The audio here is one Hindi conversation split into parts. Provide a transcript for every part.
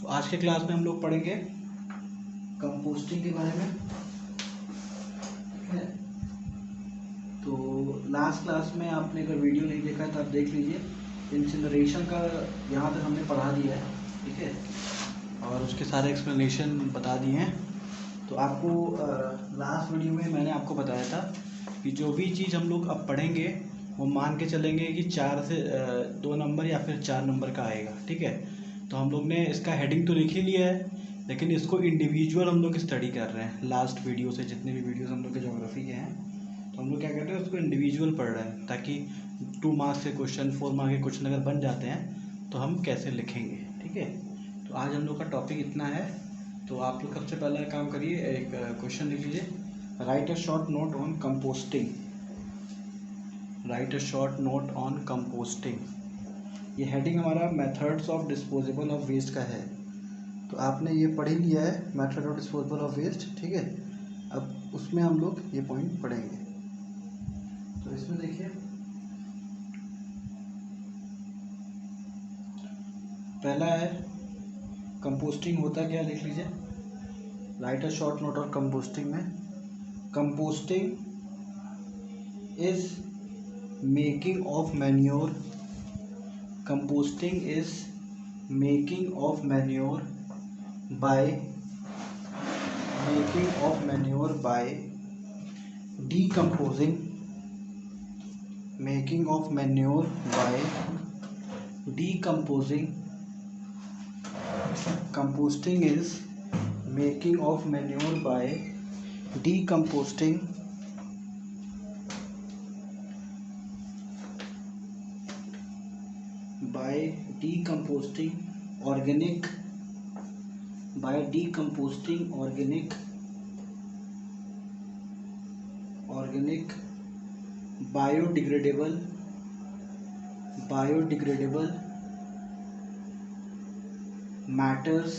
तो आज के क्लास में हम लोग पढ़ेंगे कंपोस्टिंग के बारे में, ठीक है। तो लास्ट क्लास में आपने अगर वीडियो नहीं देखा तो आप देख लीजिए। इंसिनरेशन का यहाँ तक हमने पढ़ा दिया है, ठीक है, और उसके सारे एक्सप्लेनेशन बता दिए हैं। तो आपको लास्ट वीडियो में मैंने आपको बताया था कि जो भी चीज़ हम लोग अब पढ़ेंगे वो मान के चलेंगे कि 4 से 2 नंबर या फिर 4 नंबर का आएगा, ठीक है। तो हम लोग ने इसका हेडिंग तो लिख ही लिया है, लेकिन इसको इंडिविजुअल हम लोग स्टडी कर रहे हैं। लास्ट वीडियो से जितने भी वीडियोस हम लोग के ज्योग्राफी के हैं, तो हम लोग क्या कर रहे हैं, उसको इंडिविजुअल पढ़ रहे हैं, ताकि 2 मार्क्स के क्वेश्चन, 4 मार्क्स के क्वेश्चन अगर बन जाते हैं तो हम कैसे लिखेंगे, ठीक है। तो आज हम लोग का टॉपिक इतना है। तो आप लोग सबसे पहले काम करिए, एक क्वेश्चन लिख लीजिए, write a short note on composting. Write a short note on composting. ये हेडिंग हमारा methods of disposable of waste का है। तो आपने ये पढ़ ही लिया है, method of disposable of waste, ठीक है। अब उसमें हम लोग ये पॉइंट पढ़ेंगे। तो इसमें देखिए, पहला है कंपोस्टिंग होता क्या, लिख लीजिए। Write a short note on composting में, composting is making of manure. Composting is making of manure by decomposing, making of manure by decomposing. Composting is making of manure by decomposting organic biodegradable matters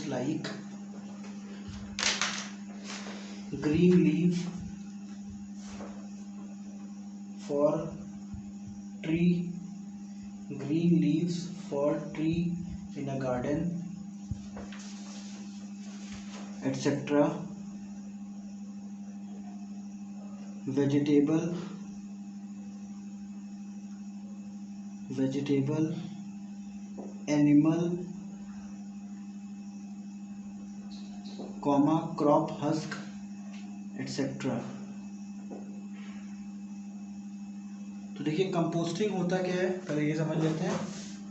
like green leaf for tree, green leaves for tree in a garden, etc. vegetable animal, crop husk, etc. तो देखिए, कंपोस्टिंग होता क्या है, पहले ये समझ लेते हैं।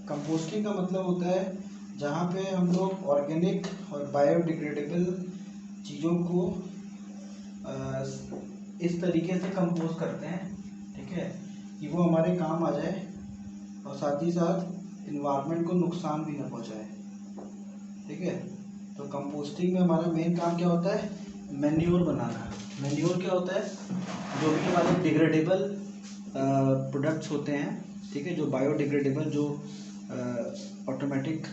कंपोस्टिंग का मतलब होता है जहाँ पे हम लोग ऑर्गेनिक और बायोडिग्रेडेबल चीज़ों को इस तरीके से कंपोस्ट करते हैं, ठीक है, कि वो हमारे काम आ जाए और साथ ही साथ इन्वायरमेंट को नुकसान भी ना पहुँचाए, ठीक है। तो कंपोस्टिंग में हमारा मेन काम क्या होता है, मैन्योर बनाना। मैन्योर क्या होता है, जो भी हमारे डिग्रेडेबल प्रोडक्ट्स होते हैं, ठीक है, जो बायोडिग्रेडेबल, जो ऑटोमेटिक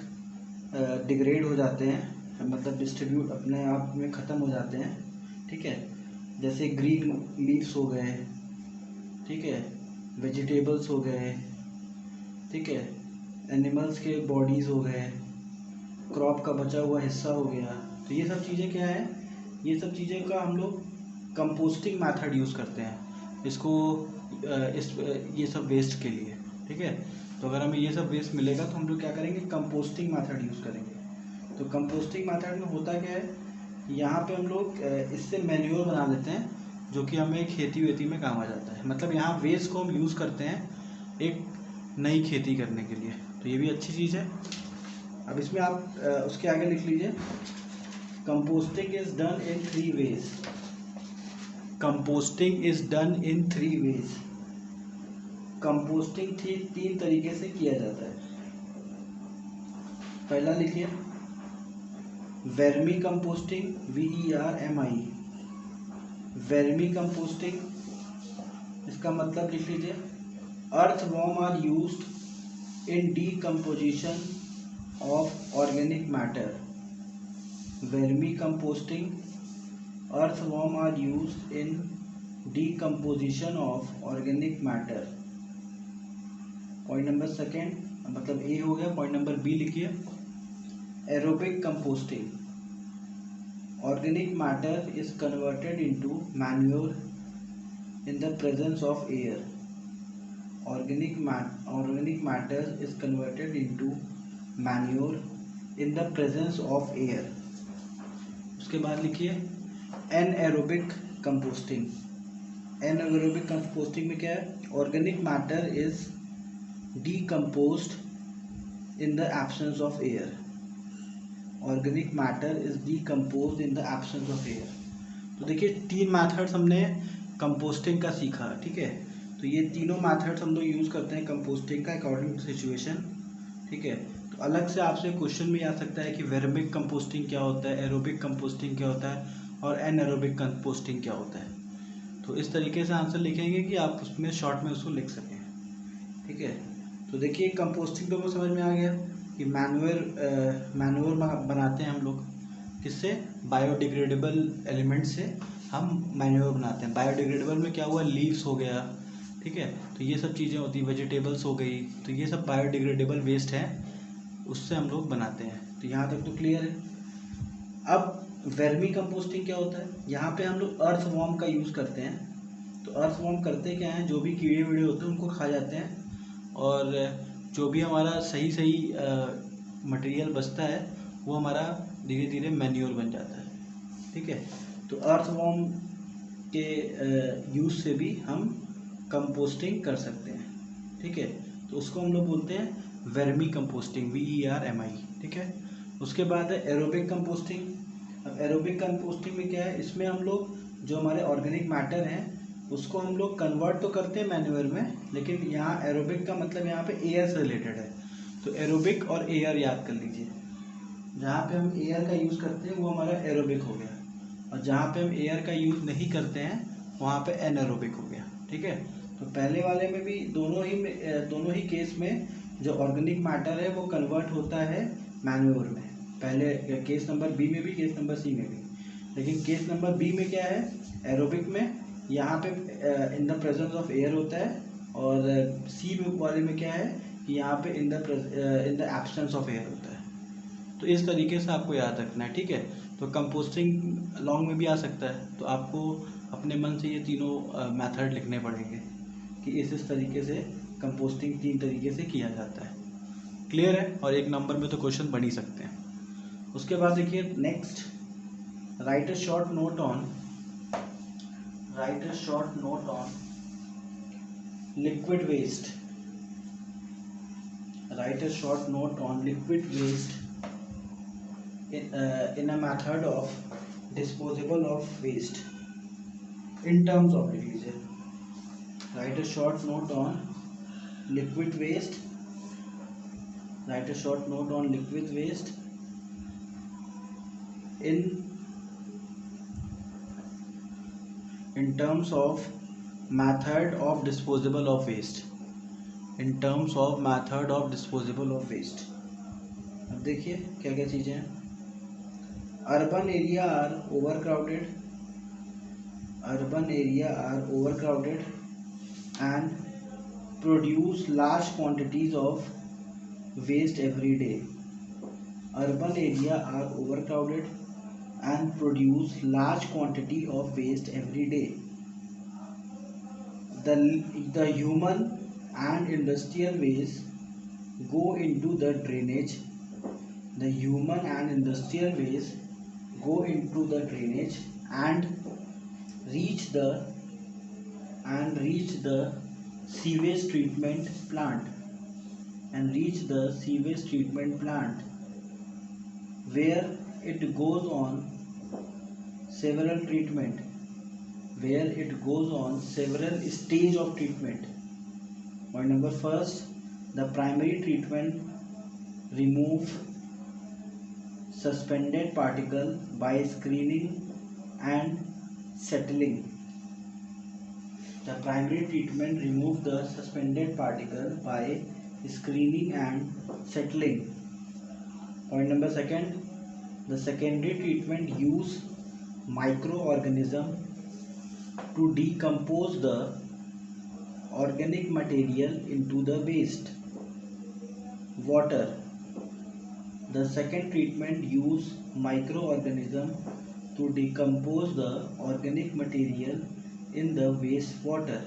डिग्रेड हो जाते हैं, मतलब डिस्ट्रीब्यूट अपने आप में ख़त्म हो जाते हैं, ठीक है। जैसे ग्रीन लीव्स हो गए, ठीक है, वेजिटेबल्स हो गए, ठीक है, एनिमल्स के बॉडीज़ हो गए, क्रॉप का बचा हुआ हिस्सा हो गया। तो ये सब चीज़ें क्या है, ये सब चीज़ें का हम लोग कंपोस्टिंग मेथड यूज़ करते हैं इसको, ये सब वेस्ट के लिए, ठीक है। तो अगर हमें ये सब वेस्ट मिलेगा तो हम लोग क्या करेंगे, कंपोस्टिंग मेथड यूज़ करेंगे। तो कंपोस्टिंग मेथड में होता क्या है, यहाँ पे हम लोग इससे मैन्योर बना देते हैं, जो कि हमें खेती वेती में काम आ जाता है। मतलब यहाँ वेस्ट को हम यूज़ करते हैं एक नई खेती करने के लिए, तो ये भी अच्छी चीज़ है। अब इसमें आप उसके आगे लिख लीजिए, composting is done in 3 ways. Composting is done in 3 ways. Composting 3 तरीके से किया जाता है। पहला लिखिए, vermi composting, VERMI। Vermi composting, इसका मतलब लिख लीजिए, earthworm are used in decomposition of organic matter. वर्मी कंपोस्टिंग, earthworm are used in decomposition of organic matter. Point number second, मतलब ए हो गया. पॉइंट नंबर बी लिखिए, aerobic composting. Organic matter is converted into manure in the presence of air. Organic matter is converted into manure in the presence of air. उसके बाद लिखिए anaerobic composting. anaerobic composting में क्या है? Organic matter is decomposed in the absence of air. Organic matter is decomposed in the absence of air. तो देखिए 3 मेथड्स हमने कंपोस्टिंग का सीखा. ठीक है, तो ये तीनों मेथड्स हम लोग यूज़ करते हैं कंपोस्टिंग का अकॉर्डिंग टू सिचुएशन. ठीक है, तो अलग से आपसे क्वेश्चन भी आ सकता है कि वेरमिक कंपोस्टिंग क्या होता है, एरोबिक कंपोस्टिंग क्या होता है और एनएरोबिक कंपोस्टिंग क्या होता है. तो इस तरीके से आंसर लिखेंगे कि आप उसमें शॉर्ट में उसको लिख सकें. ठीक है, तो देखिए कंपोस्टिंग तो समझ में आ गया कि मैन्योर बनाते हैं हम लोग. किससे? बायोडिग्रेडेबल एलिमेंट से हम मैन्योर बनाते हैं. बायोडिग्रेडेबल में क्या हुआ? लीव्स हो गया. ठीक है, तो ये सब चीज़ें होती हैं, वेजिटेबल्स हो गई, तो ये सब बायोडिग्रेडेबल वेस्ट हैं, उससे हम लोग बनाते हैं. तो यहाँ तक तो क्लियर है. अब वर्मी कंपोस्टिंग क्या होता है? यहाँ पे हम लोग अर्थवॉर्म का यूज़ करते हैं. तो अर्थवॉर्म करते क्या हैं? जो भी कीड़े वीड़े होते हैं उनको खा जाते हैं, और जो भी हमारा सही मटेरियल बचता है वो हमारा धीरे धीरे मैन्योर बन जाता है. ठीक है, तो अर्थवॉर्म के यूज़ से भी हम कंपोस्टिंग कर सकते हैं. ठीक है, तो उसको हम लोग बोलते हैं वर्मी कंपोस्टिंग, VERMI. ठीक है, उसके बाद है एरोबिक कंपोस्टिंग. अब एरोबिक कंपोस्टिंग में क्या है? इसमें हम लोग जो हमारे ऑर्गेनिक मैटर हैं उसको हम लोग कन्वर्ट तो करते हैं मैन्योर में, लेकिन यहाँ एरोबिक का मतलब यहाँ पे एयर से रिलेटेड है. तो एरोबिक और एयर याद कर लीजिए. जहाँ पे हम एयर का यूज़ करते हैं वो हमारा एरोबिक हो गया, और जहाँ पे हम एयर का यूज़ नहीं करते हैं वहाँ पे एनारोबिक हो गया. ठीक है, तो पहले वाले में भी दोनों ही केस में जो ऑर्गेनिक मैटर है वो कन्वर्ट होता है मैन्योर में. पहले केस नंबर बी में भी, केस नंबर सी में भी. लेकिन केस नंबर बी में क्या है? एरोबिक में यहाँ पे in the presence of air होता है, और सी वाले में क्या है कि यहाँ पे in the absence of air होता है. तो इस तरीके से आपको याद रखना है. ठीक है, तो कंपोस्टिंग लॉन्ग में भी आ सकता है, तो आपको अपने मन से ये तीनों मेथड लिखने पड़ेंगे कि इस तरीके से कंपोस्टिंग 3 तरीके से किया जाता है. क्लियर है? और 1 नंबर में तो क्वेश्चन बन ही सकते हैं. उसके बाद देखिए next, write a short note on liquid waste. Write a short note on liquid waste in a method of disposal of waste in terms of, लिख लीजिए, write a short note on liquid waste. Write a short note on liquid waste in terms of method of disposal of waste. In terms of method of disposal of waste. अब देखिए क्या क्या चीज़ें हैं. Urban area are overcrowded and produce large quantities of waste every day. Urban area are overcrowded and produce large quantity of waste every day. The human and industrial waste go into the drainage. The human and industrial waste go into the drainage and reach the sewage treatment plant, where it goes on several stage of treatment. Point number first, the primary treatment remove suspended particle by screening and settling. The primary treatment remove the suspended particle by screening and settling. Point number second, the secondary treatment use microorganism to decompose the organic material into the waste. Water. The second treatment use microorganism to decompose the organic material in the wastewater.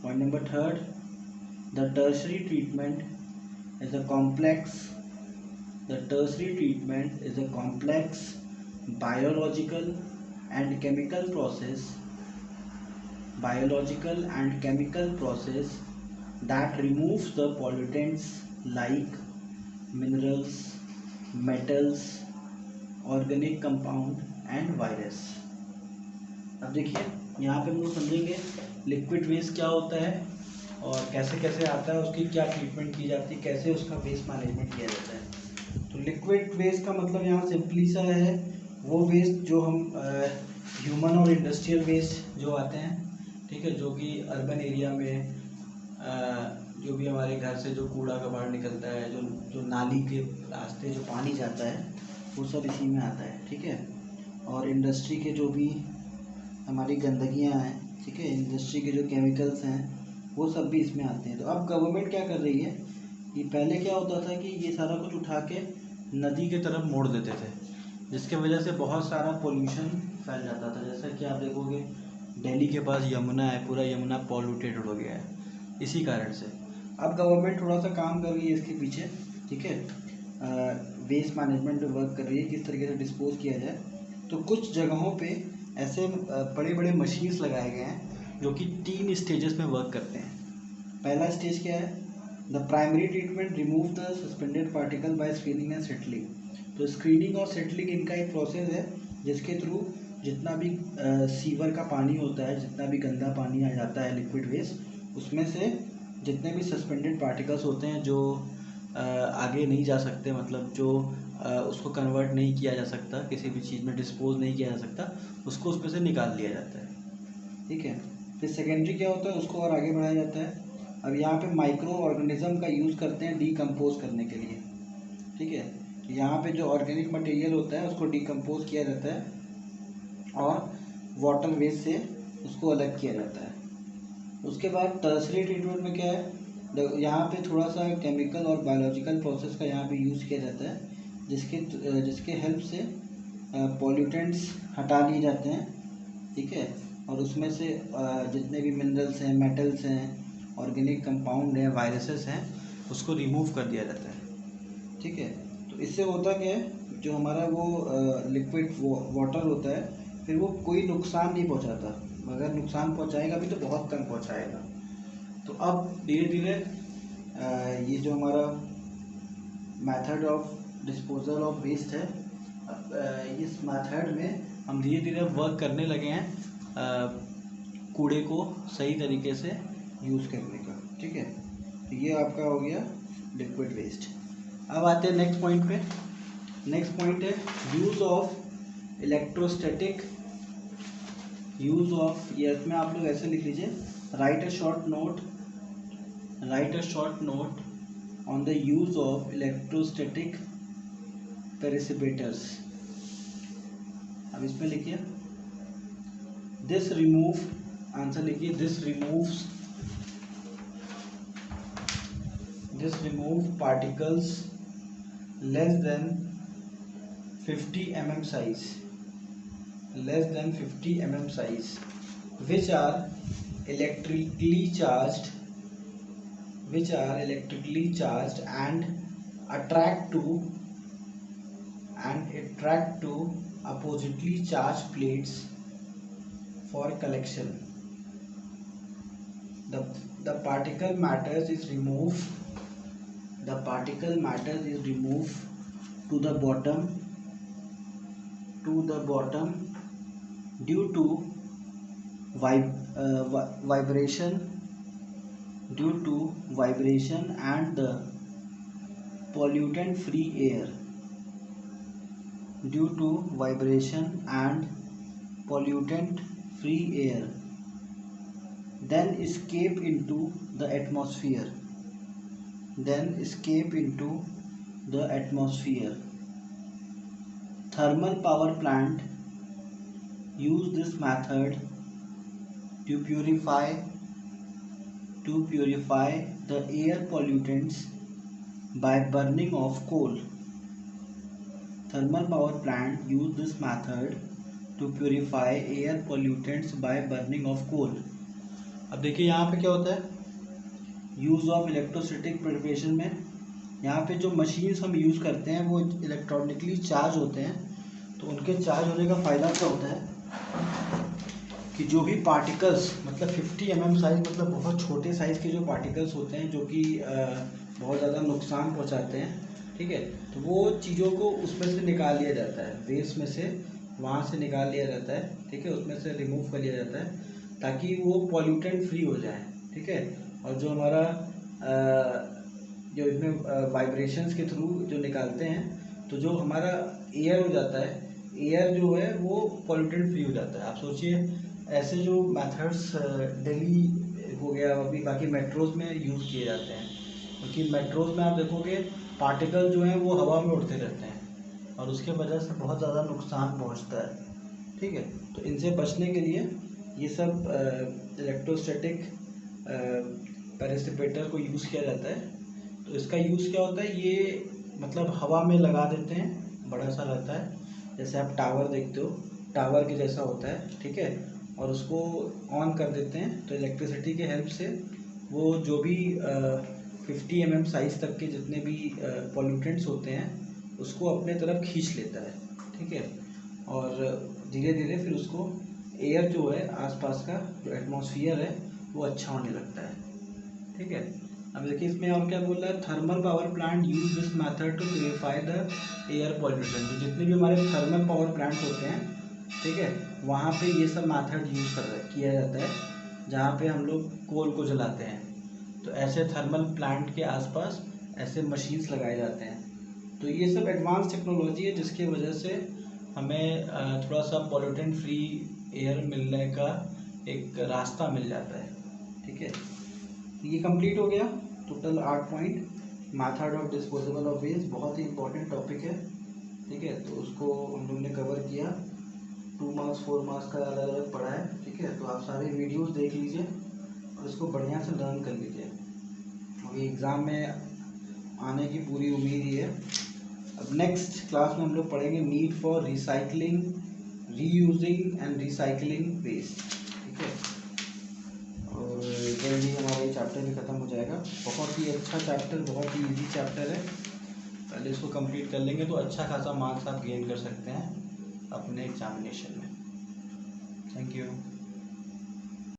Point number third, the tertiary treatment is a complex. The tertiary treatment is a complex biological and chemical process that removes the pollutants like minerals, metals, organic compound and virus. अब देखिए यहाँ पे हम लोग समझेंगे लिक्विड वेस्ट क्या होता है और कैसे कैसे आता है, उसकी क्या ट्रीटमेंट की जाती है, कैसे उसका वेस्ट मैनेजमेंट किया जाता है। तो लिक्विड वेस्ट का मतलब यहाँ सिंपली सा है वो वेस्ट जो हम ह्यूमन और इंडस्ट्रियल वेस्ट जो आते हैं, ठीक है, जो कि अर्बन एरिया में जो भी हमारे घर से जो कूड़ा कबाड़ निकलता है, जो नाली के रास्ते जो पानी जाता है, वो सब इसी में आता है, ठीक है। और इंडस्ट्री के जो भी हमारी गंदगियाँ हैं, ठीक है, इंडस्ट्री के जो केमिकल्स हैं वो सब भी इसमें आते हैं। तो अब गवर्नमेंट क्या कर रही है कि पहले क्या होता था कि ये सारा कुछ उठा के नदी के तरफ मोड़ देते थे, जिसके वजह से बहुत सारा पोल्यूशन फैल जाता था। जैसा कि आप देखोगे दिल्ली के पास यमुना है, पूरा यमुना पॉल्यूटेड हो गया है इसी कारण से। अब गवर्नमेंट थोड़ा सा काम कर रही है इसके पीछे, ठीक है, वेस्ट मैनेजमेंट पे वर्क कर रही है, किस तरीके से डिस्पोज किया जाए। तो कुछ जगहों पे ऐसे बड़े बड़े मशीन्स लगाए गए हैं जो कि 3 स्टेजेस में वर्क करते हैं। पहला स्टेज क्या है, the primary treatment remove the suspended particle by screening and settling. तो स्क्रीनिंग और सेटलिंग इनका एक प्रोसेस है जिसके थ्रू जितना भी सीवर का पानी होता है, जितना भी गंदा पानी आ जाता है लिक्विड वेस्ट, उसमें से जितने भी सस्पेंडेड पार्टिकल्स होते हैं जो आगे नहीं जा सकते, मतलब जो उसको कन्वर्ट नहीं किया जा सकता, किसी भी चीज़ में डिस्पोज नहीं किया जा सकता, उसको उसमें से निकाल लिया जाता है, ठीक है। फिर सेकेंडरी क्या होता है, उसको और आगे बढ़ाया जाता है। अब यहाँ पे माइक्रो ऑर्गेनिज्म का यूज़ करते हैं डीकम्पोज करने के लिए, ठीक है। यहाँ पे जो ऑर्गेनिक मटेरियल होता है उसको डीकम्पोज किया जाता है और वाटर वेस्ट से उसको अलग किया जाता है। उसके बाद टर्सरी ट्रीटमेंट में क्या है, यहाँ पे थोड़ा सा केमिकल और बायोलॉजिकल प्रोसेस का यहाँ पे यूज़ किया जाता है, जिसके हेल्प से पॉल्यूटेंट्स हटा लिए जाते हैं, ठीक है, और उसमें से जितने भी मिनरल्स हैं, मेटल्स हैं, ऑर्गेनिक कंपाउंड हैं, वायरसेस हैं, उसको रिमूव कर दिया जाता है, ठीक है। तो इससे होता क्या है, जो हमारा वो लिक्विड वाटर होता है फिर वो कोई नुकसान नहीं पहुंचाता, अगर नुकसान पहुंचाएगा भी तो बहुत कम पहुंचाएगा। तो अब धीरे धीरे ये जो हमारा method of disposal of waste है, इस मेथड में हम धीरे धीरे वर्क करने लगे हैं कूड़े को सही तरीके से यूज़ करने का, ठीक है। तो ये आपका हो गया लिक्विड वेस्ट। अब आते हैं नेक्स्ट पॉइंट पे। नेक्स्ट पॉइंट है use of electrostatic, use of, ये इसमें आप लोग ऐसे लिख लीजिए, write a short note on the use of electrostatic precipitators. अब इसमें लिखिए दिस रिमूव, आंसर लिखिए this remove particles less than 50 mm size, less than 50 mm size, which are electrically charged and attract to oppositely charged plates for collection. The particle matter is removed to the bottom due to vibration and the pollutant free air, then escape into the atmosphere. Thermal power plant use this method to purify the air pollutants by burning of coal. Thermal power plant use this method to purify air pollutants by burning of coal. अब देखिए यहाँ पे क्या होता है, यूज़ ऑफ इलेक्ट्रोस्टैटिक प्यूरिफिकेशन में यहाँ पे जो मशीन्स हम यूज़ करते हैं वो इलेक्ट्रॉनिकली चार्ज होते हैं। तो उनके चार्ज होने का फ़ायदा क्या होता है कि जो भी पार्टिकल्स मतलब 50 mm साइज़, मतलब बहुत छोटे साइज़ के जो पार्टिकल्स होते हैं जो कि बहुत ज़्यादा नुकसान पहुंचाते हैं, ठीक है, तो वो चीज़ों को उसमें से निकाल लिया जाता है, वेस्ट में से वहाँ से निकाल लिया जाता है, ठीक है, उसमें से रिमूव कर लिया जाता है ताकि वो पॉल्यूटेंट फ्री हो जाए, ठीक है। और जो हमारा जो इसमें वाइब्रेशंस के थ्रू जो निकालते हैं तो जो हमारा एयर हो जाता है, एयर जो है वो पॉल्यूटेंट फ्री हो जाता है। आप सोचिए ऐसे जो मेथड्स दिल्ली हो गया, अभी बाकी मेट्रोज़ में यूज़ किए जाते हैं, क्योंकि मेट्रोज़ में आप देखोगे पार्टिकल जो हैं वो हवा में उड़ते रहते हैं और उसके वजह से बहुत ज़्यादा नुकसान पहुंचता है, ठीक है। तो इनसे बचने के लिए ये सब इलेक्ट्रोस्टैटिक पैरासिपेटर को यूज़ किया जाता है। तो इसका यूज़ क्या होता है, ये मतलब हवा में लगा देते हैं, बड़ा सा रहता है, जैसे आप टावर देखते हो, टावर के जैसा होता है, ठीक है, और उसको ऑन कर देते हैं तो इलेक्ट्रिसिटी के हेल्प से वो जो भी 50 mm साइज़ तक के जितने भी पॉल्यूटेंट्स होते हैं उसको अपने तरफ खींच लेता है, ठीक है, और धीरे धीरे फिर उसको एयर जो है आसपास का जो एटमॉस्फेयर है वो अच्छा होने लगता है, ठीक है। अब देखिए इसमें और क्या बोल रहा है, thermal power plant use this method to purify the air pollution. तो जितने भी हमारे थर्मल पावर प्लांट होते हैं, ठीक है, वहाँ पे ये सब मेथड यूज़ किया जाता है जहाँ पे हम लोग कोल को जलाते हैं। तो ऐसे थर्मल प्लांट के आसपास ऐसे मशीन्स लगाए जाते हैं। तो ये सब एडवांस टेक्नोलॉजी है जिसकी वजह से हमें थोड़ा सा पॉल्यूटेंट फ्री एयर मिलने का एक रास्ता मिल जाता है, ठीक है। ये कंप्लीट हो गया total 8 point, method of disposable of waste, बहुत ही इंपॉर्टेंट टॉपिक है, ठीक है। तो उसको हम लोग ने कवर किया, 2 मार्क्स 4 मार्क्स का अलग अलग पढ़ा है, ठीक है। तो आप सारे वीडियोस देख लीजिए और इसको बढ़िया से लर्न कर लीजिए, अभी एग्ज़ाम में आने की पूरी उम्मीद ही है। अब नेक्स्ट क्लास में हम लोग पढ़ेंगे need for recycling, reusing and recycling waste, ठीक है। और जल्दी हमारा ये चैप्टर भी ख़त्म हो जाएगा। बहुत ही अच्छा चैप्टर, बहुत ही इजी चैप्टर है, पहले इसको कंप्लीट कर लेंगे तो अच्छा खासा मार्क्स आप गेन कर सकते हैं अपने एग्जामिनेशन में। Thank you.